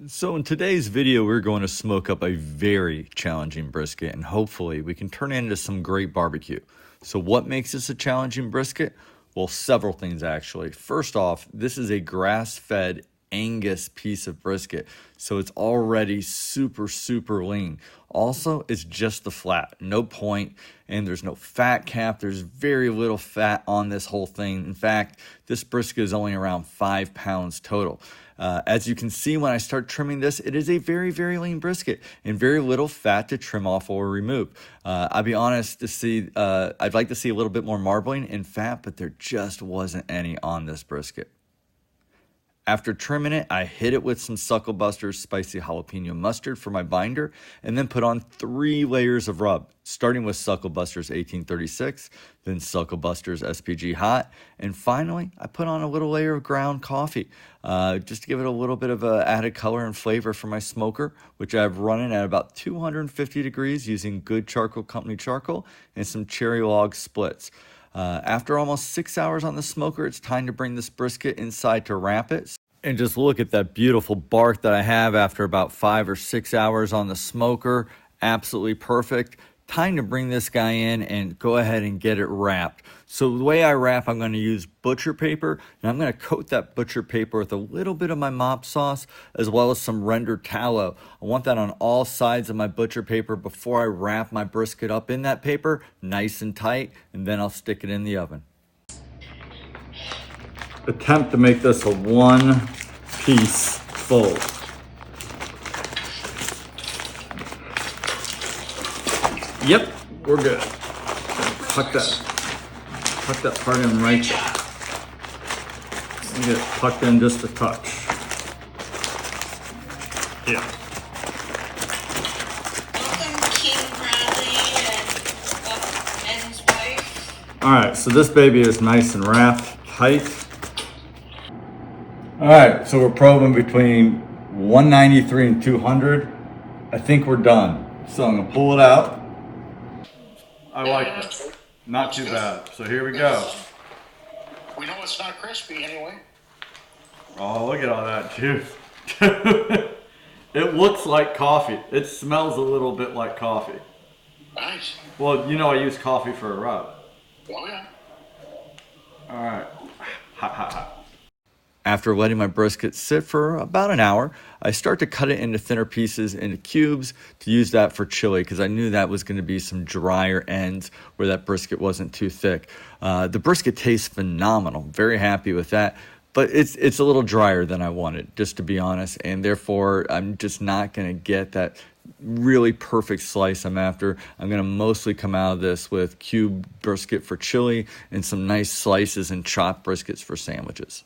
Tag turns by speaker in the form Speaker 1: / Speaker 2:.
Speaker 1: So in today's video, we're going to smoke up a very challenging brisket, and hopefully we can turn it into some great barbecue. So what makes this a challenging brisket? Well, several things actually. First off, this is a grass-fed Angus piece of brisket, so it's already super lean. Also, it's just the flat, no point, and there's no fat cap. There's very little fat on this whole thing. In fact, this brisket is only around 5 pounds total. As you can see, when I start trimming this, it is a very lean brisket and very little fat to trim off or remove. I'll be honest, I'd like to see a little bit more marbling and fat, but there just wasn't any on this brisket. After trimming it, I hit it with some Suckle Buster's spicy jalapeno mustard for my binder, and then put on 3 layers of rub, starting with Suckle Buster's 1836, then Suckle Buster's SPG Hot, and finally, I put on a little layer of ground coffee, just to give it a little bit of added color and flavor for my smoker, which I have running at about 250 degrees using Good Charcoal Company charcoal and some cherry log splits. After almost 6 hours on the smoker, it's time to bring this brisket inside to wrap it. And just look at that beautiful bark that I have after about 5 or 6 hours on the smoker. Absolutely perfect. Time to bring this guy in and go ahead and get it wrapped. So the way I wrap, I'm going to use butcher paper, and I'm going to coat that butcher paper with a little bit of my mop sauce as well as some rendered tallow. I want that on all sides of my butcher paper before I wrap my brisket up in that paper, nice and tight, and then I'll stick it in the oven. Attempt to make this a one-piece fold. Yep, we're good. Tuck that part in right there. And get it tucked in just a touch. Yeah.
Speaker 2: Welcome, King Bradley and his wife.
Speaker 1: All right, so this baby is nice and wrapped tight. All right, so we're probing between 193 and 200. I think we're done. So I'm gonna pull it out. I like it. Not too bad. So here we go.
Speaker 3: We know it's not crispy anyway.
Speaker 1: Oh, look at all that juice. It looks like coffee. It smells a little bit like coffee.
Speaker 3: Nice.
Speaker 1: Well, you know I use coffee for a rub.
Speaker 3: Oh yeah.
Speaker 1: All right. Hot. After letting my brisket sit for about an hour, I start to cut it into thinner pieces, into cubes, to use that for chili, because I knew that was going to be some drier ends where that brisket wasn't too thick. The brisket tastes phenomenal. Very happy with that. But it's a little drier than I wanted, just to be honest, and therefore I'm just not going to get that really perfect slice I'm after. I'm going to mostly come out of this with cube brisket for chili and some nice slices and chopped briskets for sandwiches.